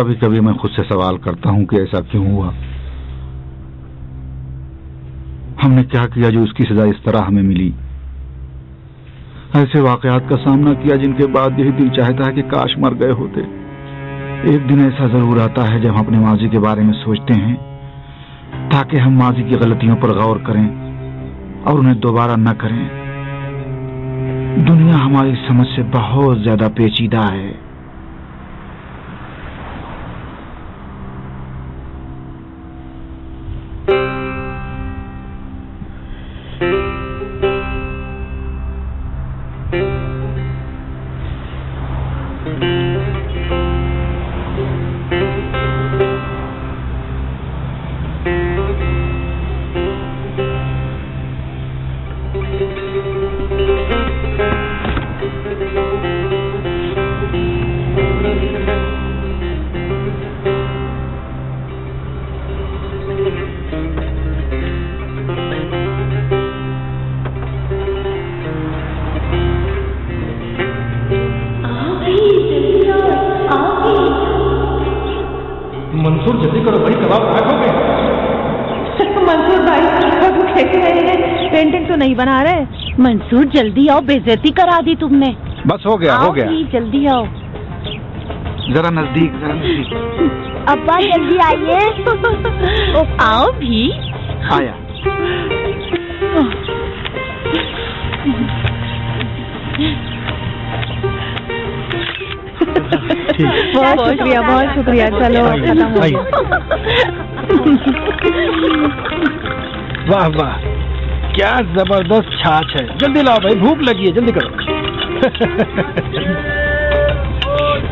कभी कभी मैं खुद से सवाल करता हूं कि ऐसा क्यों हुआ। हमने क्या किया जो उसकी सजा इस तरह हमें मिली। ऐसे वाकयात का सामना किया जिनके बाद यही दिल चाहता है कि काश मर गए होते। एक दिन ऐसा जरूर आता है जब हम अपने माजी के बारे में सोचते हैं ताकि हम माजी की गलतियों पर गौर करें और उन्हें दोबारा न करें। दुनिया हमारी समझ से बहुत ज्यादा पेचीदा है। मंसूर जल्दी करो भाई, कबाब पैक हो गए। मंसूर भाई कब खेल रहे हैं, पेंटिंग तो नहीं बना रहे। मंसूर जल्दी आओ, बेइज्जती करा दी तुमने। बस हो गया, हो गया। जल्दी आओ, जरा नजदीक, जरा नजदीक। अब्बा जल्दी आइए। आओ भी। आया। बहुत शुक्रिया, बहुत शुक्रिया। चलो खत्म हो गया। वाह वाह, क्या जबरदस्त छाछ है। जल्दी लाओ भाई, भूख लगी है, जल्दी करो।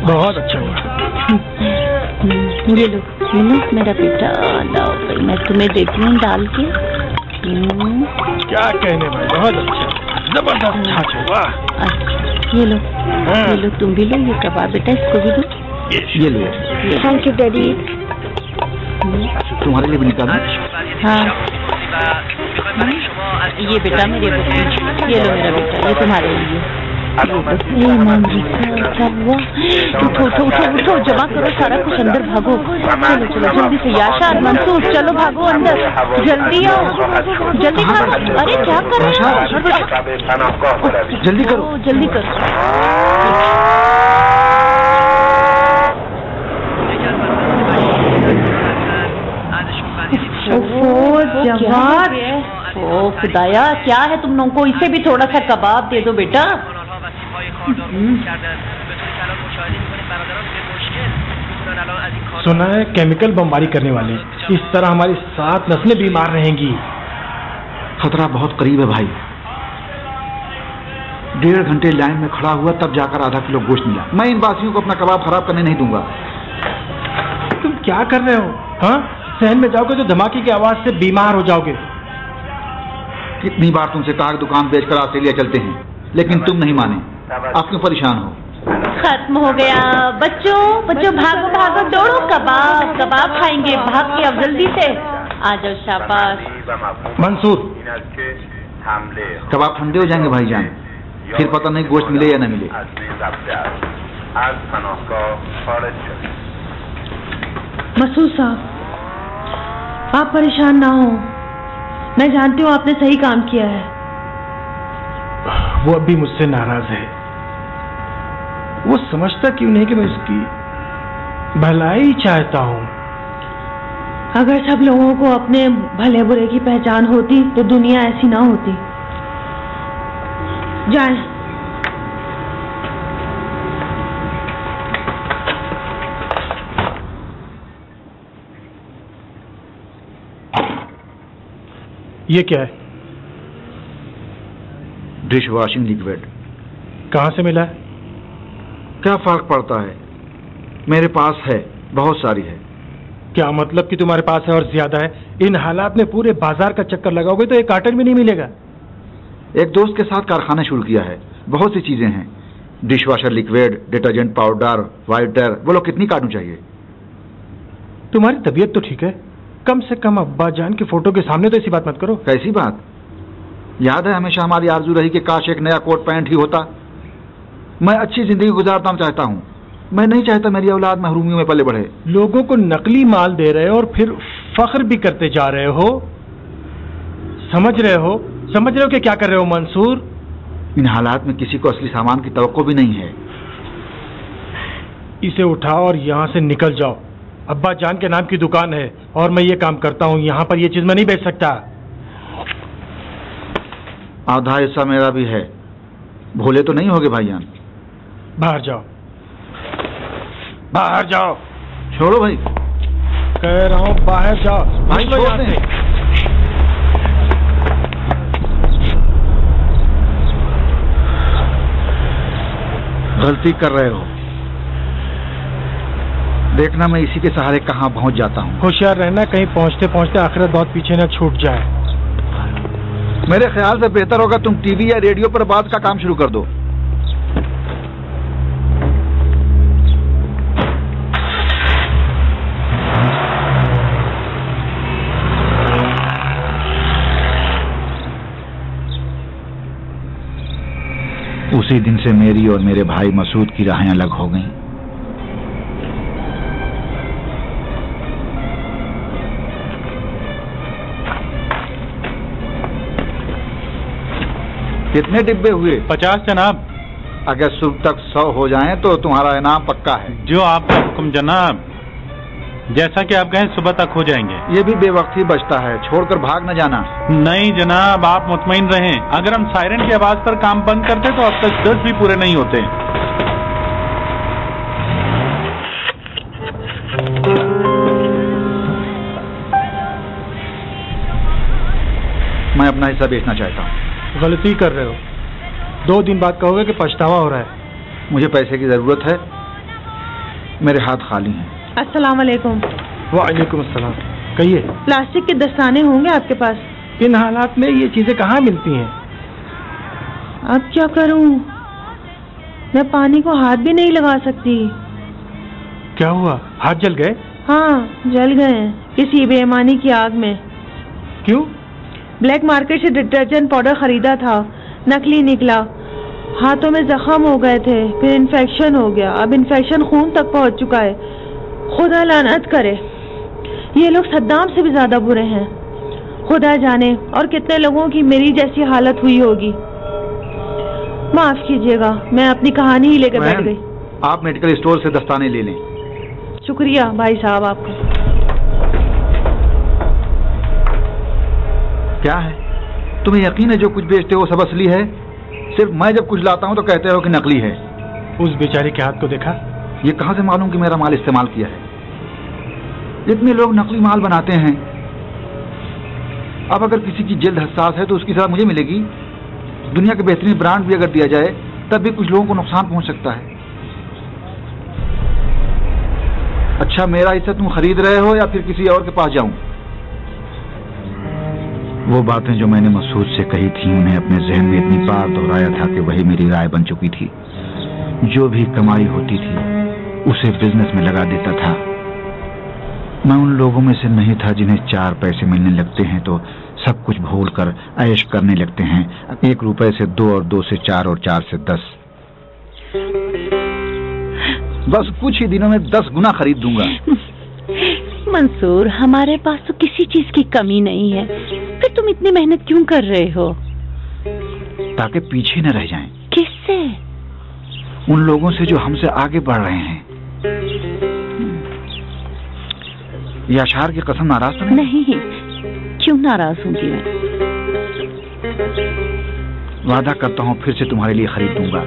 बहुत अच्छा हुआ। ये लो मेरा बेटा, लाओ भाई, मैं तुम्हें देती हूँ डाल के। क्या कहने भाई, बहुत अच्छा, जबरदस्त छाछ है। वाह, ये लो, ये लो, तुम भी लो ये कबाब बेटा, इसको भी दो। ये लो। Thank you daddy. तुम्हारे लिए भी निकाला। हाँ, ये बेटा मेरे बेटा, ये लो मेरा बेटा, ये तुम्हारे लिए। ईमान जी क्या हुआ? उठो उठो उठो उठो, जमा करो सारा कुछ, अंदर भागो। चलो चलो जल्दी से, याशार मंसूर चलो भागो अंदर, जल्दी आओ, जल्दी भागो। अरे क्या कर रहे हो? जल्दी करो, जल्दी करो। जवाब। ओ खुदाया, क्या है तुम लोगों को? इसे भी थोड़ा सा कबाब दे दो बेटा। सुना है केमिकल बमबारी करने वाले, इस तरह हमारी 7 नस्लें बीमार रहेंगी। खतरा बहुत करीब है भाई। 1.5 घंटे लाइन में खड़ा हुआ, तब जाकर आधा किलो गोश्त मिला। मैं इन बासियों को अपना कबाब खराब करने नहीं दूंगा। तुम क्या कर रहे हो? हाँ, शहर में जाओगे तो धमाके की आवाज से बीमार हो जाओगे। कितनी बार तुमसे कहा दुकान बेचकर ऑस्ट्रेलिया चलते हैं, लेकिन तुम नहीं माने। आप क्यों परेशान हो? खत्म हो गया। बच्चों बच्चों भागो भागो, दौड़ो, कबाब कबाब खाएंगे, भाग के अब जल्दी से आ जाओ। शाबाश मंसूर, कबाब ठंडे हो जाएंगे भाईजान, फिर पता नहीं गोश्त मिले या न मिले। मसूद साहब, आप परेशान ना हो, मैं जानती हूँ आपने सही काम किया है। वो अभी मुझसे नाराज है। वो समझता क्यों नहीं कि मैं उसकी भलाई चाहता हूँ। अगर सब लोगों को अपने भले बुरे की पहचान होती तो दुनिया ऐसी ना होती। जाएं। ये क्या है? Dish washing liquid. कहाँ से मिला है? क्या फर्क पड़ता है, मेरे पास है, बहुत सारी है। क्या मतलब कि तुम्हारे पास है और ज्यादा है? इन हालात में पूरे बाजार का चक्कर लगाओगे तो एक कार्टन भी नहीं मिलेगा। एक दोस्त के साथ कारखाना शुरू किया है, बहुत सी चीजें हैं, dish washer liquid, detergent powder, वाइटर। बोलो कितनी काटूं चाहिए? तुम्हारी तबीयत तो ठीक है, कम से कम अब्बा जान की फोटो के सामने तो ऐसी बात मत करो। कैसी बात? याद है हमेशा हमारी आरजू रही कि काश एक नया कोट पैंट ही होता। मैं अच्छी जिंदगी गुजारना चाहता हूँ, मैं नहीं चाहता मेरी औलाद महरूमियों में पले बढ़े। लोगों को नकली माल दे रहे हो और फिर फख्र भी करते जा रहे हो। समझ रहे हो कि क्या कर रहे हो मंसूर? इन हालात में किसी को असली सामान की तवक्को भी नहीं है। इसे उठाओ और यहाँ से निकल जाओ। अब्बा जान के नाम की दुकान है और मैं ये काम करता हूँ। यहाँ पर ये चीज मैं नहीं बेच सकता। आधा हिस्सा मेरा भी है, भूले तो नहीं होगे भाईजान? बाहर जाओ, बाहर जाओ। छोड़ो भाई, कह रहा हूँ बाहर जाओ भाई। छोड़ते हैं। गलती कर रहे हो। देखना मैं इसी के सहारे कहाँ पहुंच जाता हूँ। होशियार रहना, कहीं पहुंचते पहुंचते आखिरत बहुत पीछे न छूट जाए। मेरे ख्याल से बेहतर होगा तुम टीवी या रेडियो पर बात का काम शुरू कर दो। उसी दिन से मेरी और मेरे भाई मसूद की राहें अलग हो गईं। कितने डिब्बे हुए? 50 जनाब। अगर सुबह तक 100 हो जाएं तो तुम्हारा इनाम पक्का है। जो आपका हुक्म जनाब। जैसा कि आप कहें सुबह तक हो जाएंगे। ये भी बेवक्ती बचता है, छोड़कर भाग न जाना। नहीं जनाब, आप मुतमईन रहें। अगर हम सायरन की आवाज पर काम बंद करते तो अब तक 10 भी पूरे नहीं होते। मैं अपना हिस्सा बेचना चाहता हूँ। गलती कर रहे हो। 2 दिन बाद कहोगे कि पछतावा हो रहा है। मुझे पैसे की जरूरत है, मेरे हाथ खाली हैं। अस्सलाम वालेकुम। वालेकुम अस्सलाम। कहिए। प्लास्टिक के दस्ताने होंगे आपके पास? इन हालात में ये चीजें कहाँ मिलती हैं? अब क्या करूं? मैं पानी को हाथ भी नहीं लगा सकती। क्या हुआ, हाथ जल गए? हाँ, जल गए किसी बेईमानी की आग में। क्यों? ब्लैक मार्केट से डिटर्जेंट पाउडर खरीदा था, नकली निकला। हाथों में जख्म हो गए थे, फिर इन्फेक्शन हो गया। अब इन्फेक्शन खून तक पहुंच चुका है। खुदा लानत करे, ये लोग सद्दाम से भी ज्यादा बुरे हैं। खुदा जाने और कितने लोगों की मेरी जैसी हालत हुई होगी। माफ कीजिएगा, मैं अपनी कहानी ही लेकर बैठ गई। आप मेडिकल स्टोर से दस्ताने ले लें। शुक्रिया भाई साहब आपका। क्या है, तुम्हें यकीन है जो कुछ बेचते हो सब असली है? सिर्फ मैं जब कुछ लाता हूं तो कहते हो कि नकली है। उस बेचारे के हाथ को देखा? ये कहां से मालूम कि मेरा माल इस्तेमाल किया है? इतने लोग नकली माल बनाते हैं। अब अगर किसी की जल्द हसास है तो उसकी सजा मुझे मिलेगी। दुनिया के बेहतरीन ब्रांड भी अगर दिया जाए तब भी कुछ लोगों को नुकसान पहुंच सकता है। अच्छा, मेरा हिस्सा तुम खरीद रहे हो या फिर किसी और के पास जाऊं? वो बातें जो मैंने मसूद से कही थी उन्हें अपने जहन में इतनी बार दोहराया था कि वही मेरी राय बन चुकी थी। जो भी कमाई होती थी उसे बिजनेस में लगा देता था। मैं उन लोगों में से नहीं था जिन्हें 4 पैसे मिलने लगते हैं तो सब कुछ भूलकर ऐश करने लगते हैं। 1 रुपए से 2 और 2 से 4 और 4 से 10। बस कुछ ही दिनों में 10 गुना खरीद दूंगा। मंसूर, हमारे पास तो किसी चीज की कमी नहीं है, फिर तुम इतनी मेहनत क्यों कर रहे हो? ताकि पीछे न रह जाएं। किससे? उन लोगों से जो हमसे आगे बढ़ रहे हैं। याशार की कसम, नाराज तो नहीं? क्यों नाराज होंगी मैं? वादा करता हूँ फिर से तुम्हारे लिए खरीद दूंगा,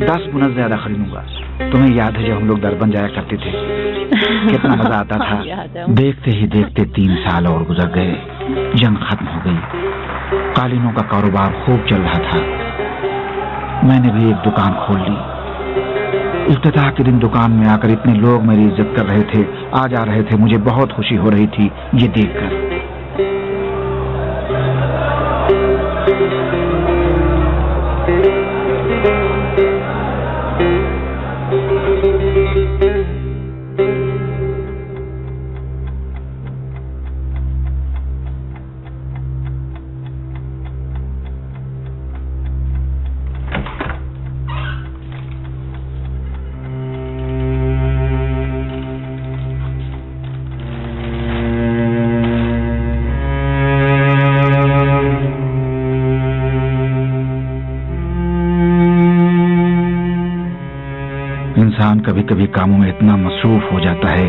10 गुना ज्यादा खरीदूंगा। तुम्हें याद है जब हम लोग दरबन जाया करते थे, कितना मजा आता था। देखते ही देखते 3 साल और गुजर गए। जंग खत्म हो गई, कालीनों का कारोबार खूब चल रहा था। मैंने भी एक दुकान खोल ली। इफ्तिताह के दिन दुकान में आकर इतने लोग मेरी इज्जत कर रहे थे, आ जा रहे थे। मुझे बहुत खुशी हो रही थी ये देखकर। इंसान कभी कभी कामों में इतना मसरूफ हो जाता है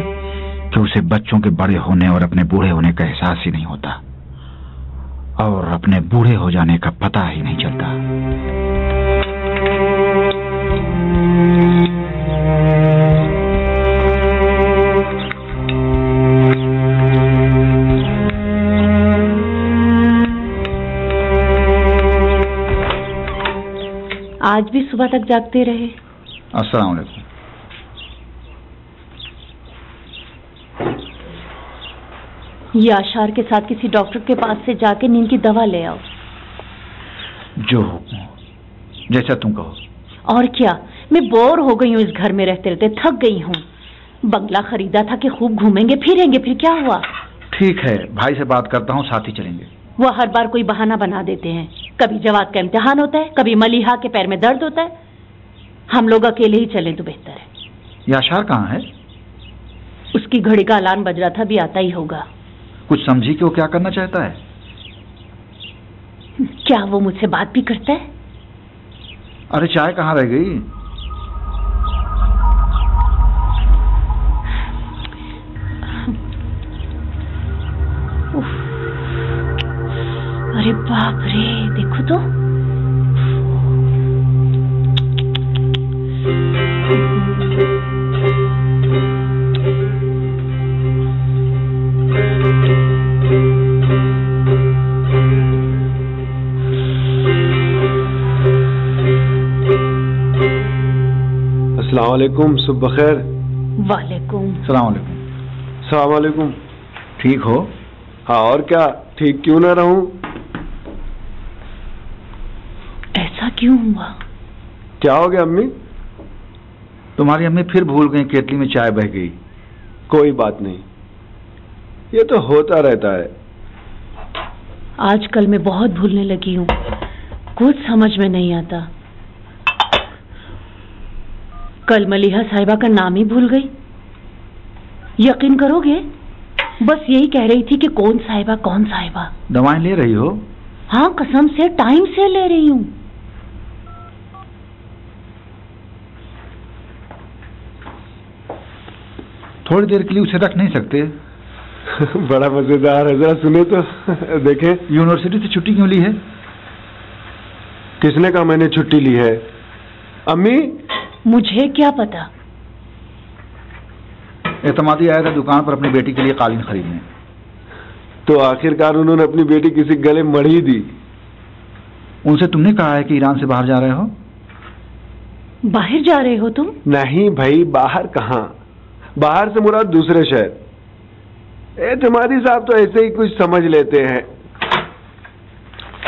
कि उसे बच्चों के बड़े होने और अपने बूढ़े होने का एहसास ही नहीं होता, और अपने बूढ़े हो जाने का पता ही नहीं चलता। आज भी सुबह तक जागते रहे। अस्सलाम वालेकुम। याशार के साथ किसी डॉक्टर के पास से जाके नींद की दवा ले आओ। जो हुक्म हो, जैसा तुम कहो। और क्या, मैं बोर हो गई हूँ इस घर में रहते रहते, थक गई हूँ। बंगला खरीदा था कि खूब घूमेंगे फिरेंगे, फिर क्या हुआ? ठीक है, भाई से बात करता हूँ, साथ ही चलेंगे। वो हर बार कोई बहाना बना देते हैं। कभी जवाब का इम्तिहान होता है, कभी मलिहा के पैर में दर्द होता है। हम लोग अकेले ही चलें तो बेहतर है। याशार कहाँ है? उसकी घड़ी का अलार्म बज रहा था, भी आता ही होगा। कुछ समझी कि वो क्या करना चाहता है? क्या वो मुझसे बात भी करता है? अरे चाय कहाँ रह गई? अरे बाप रे, देखो तो। अस्सलाम वालेकुम। सुबह बखैर। वालेकुम सलाम वालेकुम। सलाम वालेकुम। ठीक हो? हाँ, और क्या, ठीक क्यों ना रहूं? ऐसा क्यों हुआ? क्या हो गया अम्मी? तुम्हारी अम्मी फिर भूल गई, केतली में चाय बह गई। कोई बात नहीं, ये तो होता रहता है। आजकल मैं बहुत भूलने लगी हूँ, कुछ समझ में नहीं आता। कल मलिहा साहिबा का नाम ही भूल गई। यकीन करोगे, बस यही कह रही थी कि कौन साहिबा कौन साहिबा। दवाएं ले रही हो? हाँ, कसम से टाइम से ले रही हूँ। थोड़ी देर के लिए उसे रख नहीं सकते? बड़ा मजेदार है, जरा सुने तो देखें। यूनिवर्सिटी से छुट्टी क्यों ली है? किसने कहा मैंने छुट्टी ली है? अम्मी, मुझे क्या पता। एतमादी आया था दुकान पर अपनी बेटी के लिए कालीन खरीदने। तो आखिरकार उन्होंने अपनी बेटी किसी गले मढ़ी दी। उनसे तुमने कहा है कि ईरान से बाहर जा रहे हो? बाहर जा रहे हो तुम? नहीं भाई, बाहर कहाँ, बाहर से मुराद दूसरे शहर। एतमादी साहब तो ऐसे ही कुछ समझ लेते हैं।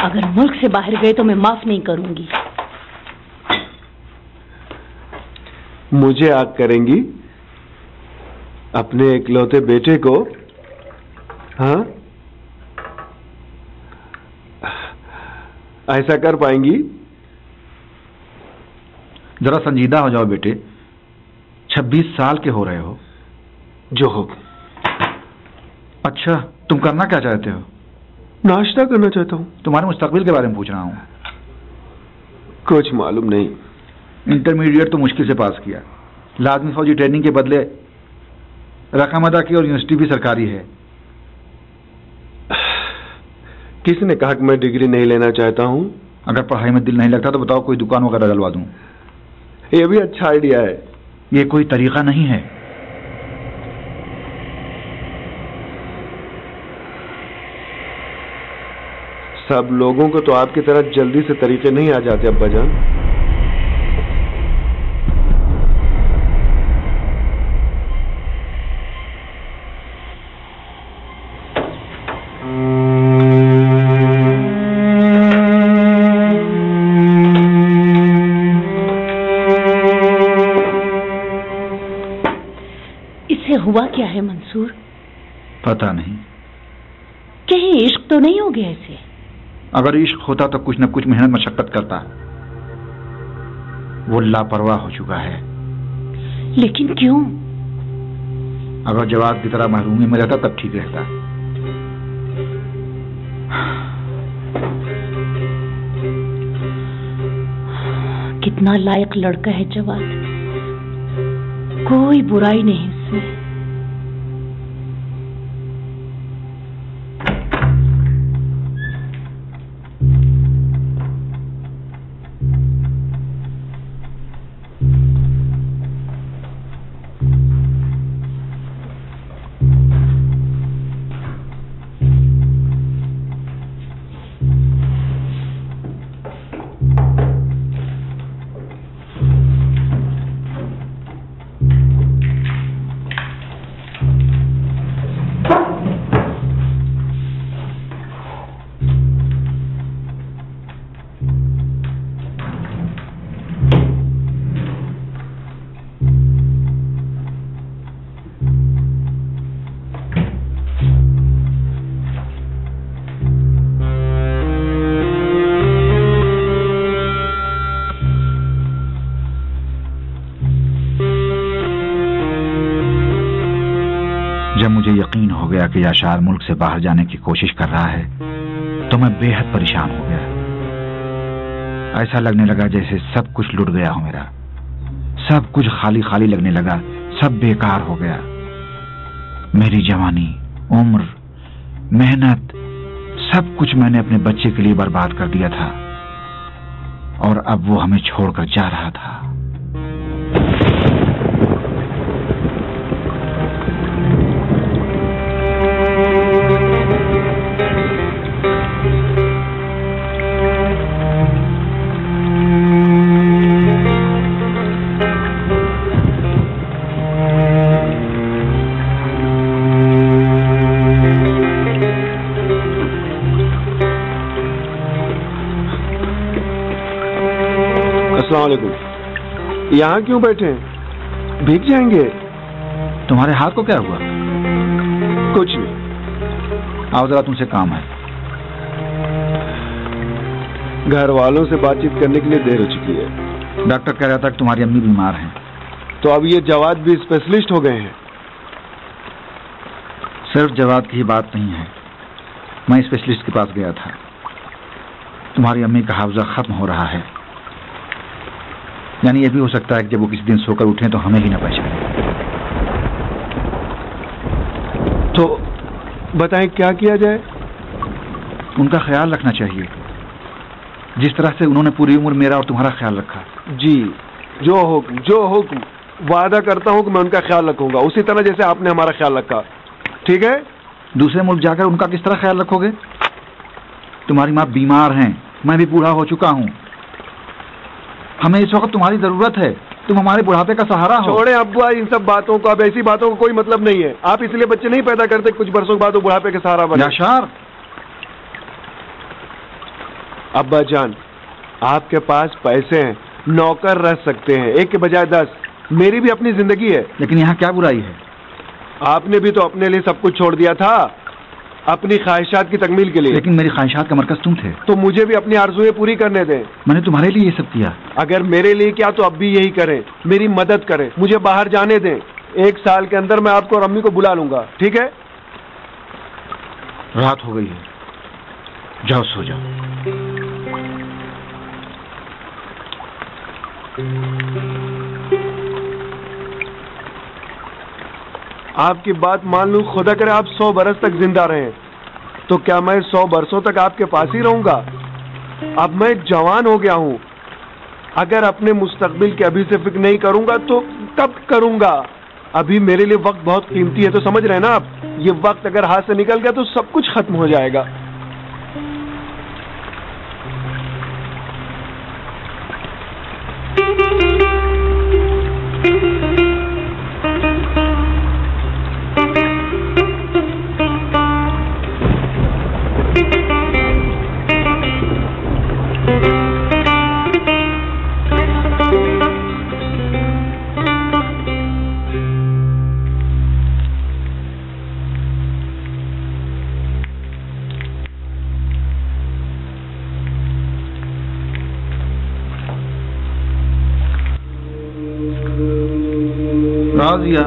अगर मुल्क से बाहर गए तो मैं माफ नहीं करूंगी। मुझे आग करेंगी? अपने इकलौते बेटे को? हाँ, ऐसा कर पाएंगी? जरा संजीदा हो जाओ बेटे, 26 साल के हो रहे हो। जो हो। अच्छा, तुम करना क्या चाहते हो? नाश्ता करना चाहता हूँ। तुम्हारे मुस्तकबिल के बारे में पूछ रहा हूँ। कुछ मालूम नहीं। इंटरमीडिएट तो मुश्किल से पास किया, लाजमी फौजी ट्रेनिंग के बदले रकम अदा की, और यूनिवर्सिटी भी सरकारी है। किसने कहा कि मैं डिग्री नहीं लेना चाहता हूँ? अगर पढ़ाई में दिल नहीं लगता तो बताओ, कोई दुकान वगैरह डलवा दूं। ये भी अच्छा आइडिया है। ये कोई तरीका नहीं है। सब लोगों को तो आपकी तरह जल्दी से तरीके नहीं आ जाते अब्बा जान। इससे हुआ क्या है मंसूर? पता नहीं। कहीं इश्क तो नहीं हो गया इसे? अगर इश्क होता तो कुछ न कुछ मेहनत मशक्कत करता। वो लापरवाह हो चुका है। लेकिन क्यों? अगर जवाब की तरह महरूमी में रहता तब ठीक रहता। कितना लायक लड़का है जवाद, कोई बुराई नहीं इसमें। जब मुझे यकीन हो गया कि याशार मुल्क से बाहर जाने की कोशिश कर रहा है तो मैं बेहद परेशान हो गया। ऐसा लगने लगा जैसे सब कुछ लुट गया हो मेरा, सब कुछ खाली खाली लगने लगा, सब बेकार हो गया। मेरी जवानी, उम्र, मेहनत, सब कुछ मैंने अपने बच्चे के लिए बर्बाद कर दिया था और अब वो हमें छोड़कर जा रहा था। यहाँ क्यों बैठे हैं? भीग जाएंगे। तुम्हारे हाथ को क्या हुआ? कुछ नहीं। आओ जरा, तुमसे काम है। घर वालों से बातचीत करने के लिए देर हो चुकी है। डॉक्टर कह रहा था कि तुम्हारी अम्मी बीमार हैं। तो अब ये जवाद भी स्पेशलिस्ट हो गए हैं? सिर्फ जवाद की ही बात नहीं है, मैं स्पेशलिस्ट के पास गया था। तुम्हारी अम्मी का हाफजा खत्म हो रहा है, यानी यह भी हो सकता है कि जब वो किसी दिन सोकर उठें तो हमें ही न पहचाने। तो बताएं क्या किया जाए? उनका ख्याल रखना चाहिए, जिस तरह से उन्होंने पूरी उम्र मेरा और तुम्हारा ख्याल रखा। जी, जो हुक्म, वादा करता हूं कि मैं उनका ख्याल रखूंगा उसी तरह जैसे आपने हमारा ख्याल रखा। ठीक है? दूसरे मुल्क जाकर उनका किस तरह ख्याल रखोगे? तुम्हारी माँ बीमार हैं, मैं भी बूढ़ा हो चुका हूँ। हमें इस वक्त तुम्हारी जरूरत है, तुम हमारे बुढ़ापे का सहारा हो। छोड़े अब्बा इन सब बातों को, अब ऐसी बातों को कोई मतलब नहीं है। आप इसलिए बच्चे नहीं पैदा करते कुछ बरसों बाद वो बुढ़ापे के सहारा बने। याशार, अब्बा जान, आपके पास पैसे हैं, नौकर रख सकते हैं, एक के बजाय 10। मेरी भी अपनी जिंदगी है। लेकिन यहाँ क्या बुराई है? आपने भी तो अपने लिए सब कुछ छोड़ दिया था, अपनी ख्वाहिशात की तकमील के लिए। लेकिन मेरी ख्वाहिशात का मरकज तुम थे। तो मुझे भी अपनी आरज़ुएं पूरी करने दें। मैंने तुम्हारे लिए ये सब किया। अगर मेरे लिए क्या तो अब भी यही करें, मेरी मदद करें, मुझे बाहर जाने दें। 1 साल के अंदर मैं आपको और अम्मी को बुला लूंगा। ठीक है? रात हो गई है, जाओ सो जाओ। आपकी बात मान लूं, खुदा करे आप 100 बरस तक जिंदा रहें, तो क्या मैं 100 बरसों तक आपके पास ही रहूंगा? अब मैं जवान हो गया हूं, अगर अपने मुस्तकबिल की अभी से फिक्र नहीं करूंगा तो कब करूंगा? अभी मेरे लिए वक्त बहुत कीमती है, तो समझ रहे हैं ना आप? ये वक्त अगर हाथ से निकल गया तो सब कुछ खत्म हो जाएगा। राजिया,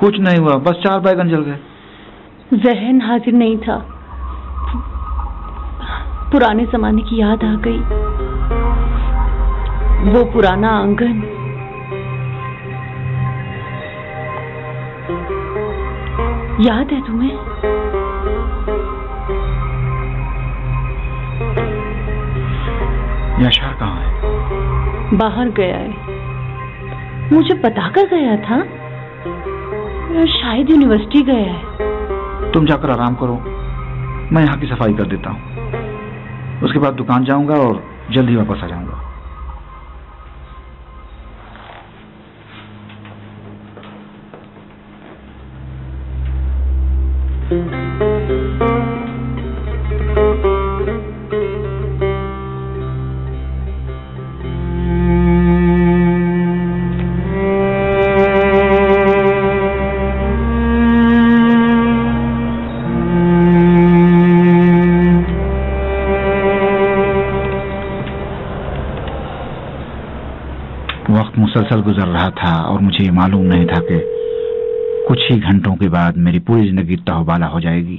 कुछ नहीं हुआ, बस 4 बैगन जल गए। जहन हाजिर नहीं था। पुराने जमाने की याद आ गई। वो पुराना आंगन, याद है तुम्हें? याशार कहाँ है? बाहर गया है। मुझे बताकर गया था, या शायद यूनिवर्सिटी गया है। तुम जाकर आराम करो, मैं यहाँ की सफाई कर देता हूँ। उसके बाद दुकान जाऊंगा और जल्दी वापस आ जाऊंगा। वक्त मुसलसल गुजर रहा था और मुझे ये मालूम नहीं था कि कुछ ही घंटों के बाद मेरी पूरी जिंदगी तहबाला हो जाएगी।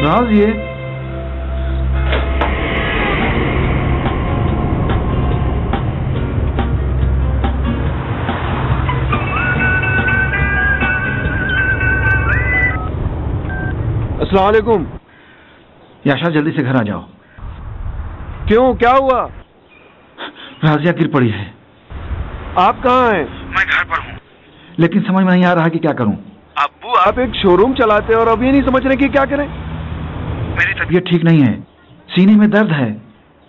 राज ये अस्सलाम वालेकुम। याशा जल्दी से घर आ जाओ। क्यों, क्या हुआ? राजिया गिर पड़ी है। आप कहाँ हैं? मैं घर पर हूँ, लेकिन समझ में नहीं आ रहा कि क्या करूँ। अब्बू, आप एक शोरूम चलाते हैं और अब ये नहीं समझ रहे कि क्या करें? मेरी तबीयत ठीक नहीं है, सीने में दर्द है।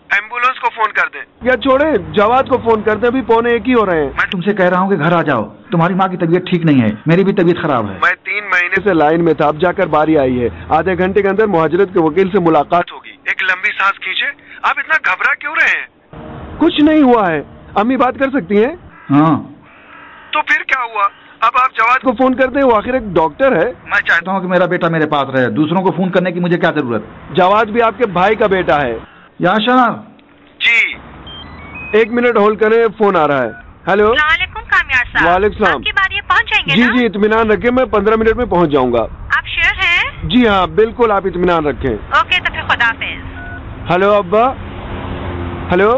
एम्बुलेंस को फोन कर दें या छोड़े जवाद को फोन कर दें। अभी 1:45 हो रहे हैं। मैं तुमसे कह रहा हूँ कि घर आ जाओ। तुम्हारी माँ की तबीयत ठीक नहीं है, मेरी भी तबीयत खराब है। मैं 3 महीने से लाइन में था, अब जाकर बारी आई है। आधे घंटे के अंदर मुहाजिरत के वकील से मुलाकात होगी। एक लंबी सांस खींचे। आप इतना घबरा क्यों रहे हैं? कुछ नहीं हुआ है, अम्मी बात कर सकती हैं। हाँ तो फिर क्या हुआ? अब आप जवाद को फोन कर दें, वो आखिर एक डॉक्टर है। मैं चाहता हूँ कि मेरा बेटा मेरे पास रहे, दूसरों को फोन करने की मुझे क्या जरूरत। जवाद भी आपके भाई का बेटा है। याशार जी, 1 मिनट होल्ड करें, फोन आ रहा है। हेलो, कामयार साहब। वालेकुम सलाम। आपकी बारी पहुंच जाएंगे जी ना? जी, इत्मीनान रखें, मैं 15 मिनट में पहुंच जाऊंगा। आप श्योर हैं? जी हाँ बिल्कुल, आप इत्मीनान रखें। ओके, तो फिर खुदाफिज। हेलो अब्बा, हेलो।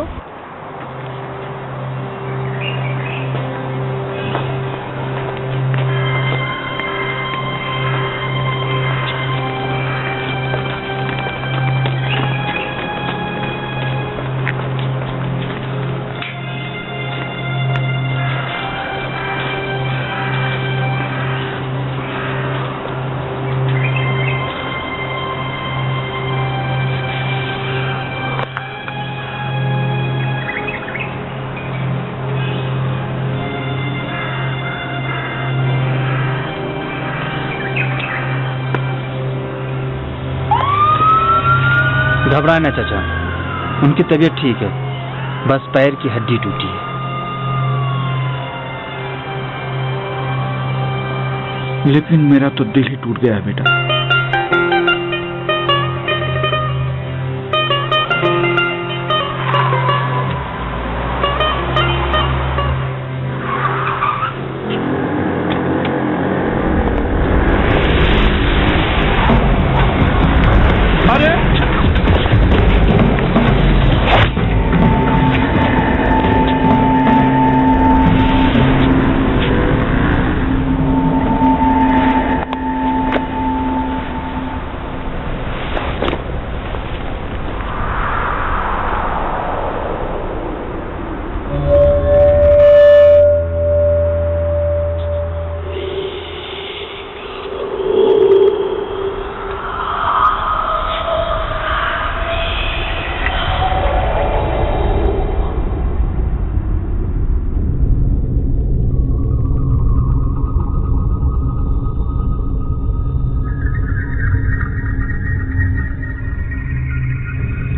घबराए ना चाचा, उनकी तबीयत ठीक है, बस पैर की हड्डी टूटी है। लेकिन मेरा तो दिल ही टूट गया है बेटा।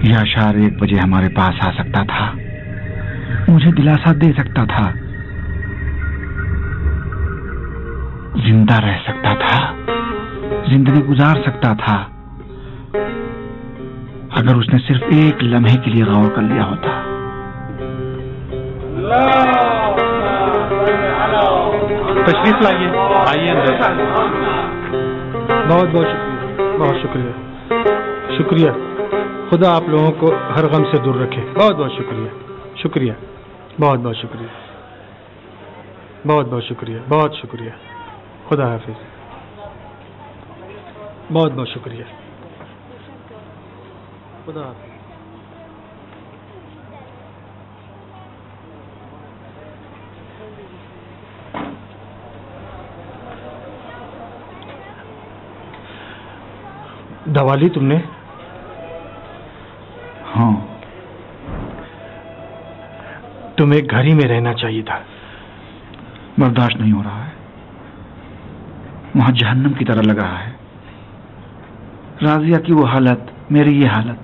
यह अशार 1 बजे हमारे पास आ सकता था, मुझे दिलासा दे सकता था, जिंदा रह सकता था, जिंदगी गुजार सकता था, अगर उसने सिर्फ 1 लम्हे के लिए गौर कर लिया होता। तशरीफ लाइए, आइए अंदर। बहुत बहुत शुक्रिया, बहुत शुक्रिया, शुक्रिया। खुदा आप लोगों को हर गम से दूर रखे। बहुत बहुत शुक्रिया, शुक्रिया, बहुत बहुत शुक्रिया, बहुत बहुत शुक्रिया, बहुत शुक्रिया। खुदा हाफिज। बहुत बहुत शुक्रिया। खुदा हाफिज। दवा ली तुमने? हाँ। तुम्हें घर ही में रहना चाहिए था। बर्दाश्त नहीं हो रहा है, वहां जहन्नम की तरह लग रहा है। राजिया की वो हालत, मेरी ये हालत।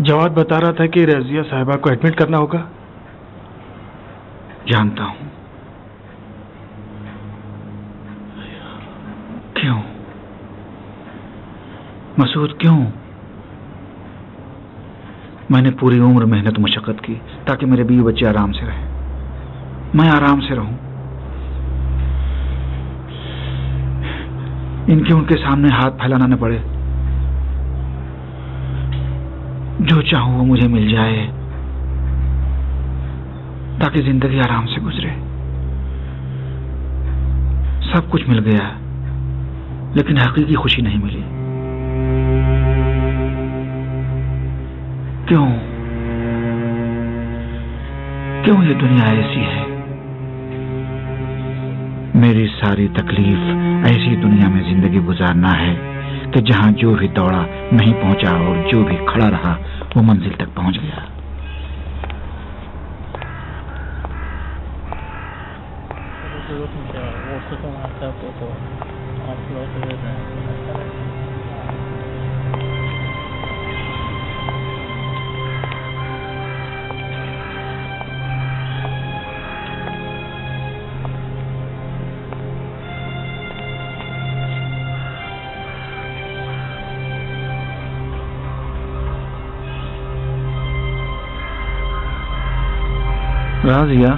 जवाद बता रहा था कि रजिया साहिबा को एडमिट करना होगा। जानता हूं। क्यों मसूद, क्यों? मैंने पूरी उम्र मेहनत मशक्कत की ताकि मेरे बीवी बच्चे आराम से रहें, मैं आराम से रहूं। इनके उनके सामने हाथ फैलाना न पड़े, जो चाहूं वो मुझे मिल जाए ताकि जिंदगी आराम से गुजरे। सब कुछ मिल गया लेकिन हकीकी खुशी नहीं मिली। क्यों क्यों ये दुनिया ऐसी है? मेरी सारी तकलीफ ऐसी दुनिया में जिंदगी गुजारना है कि जहां जो भी दौड़ा नहीं पहुंचा और जो भी खड़ा रहा वो मंजिल तक पहुंच गया। राजिया,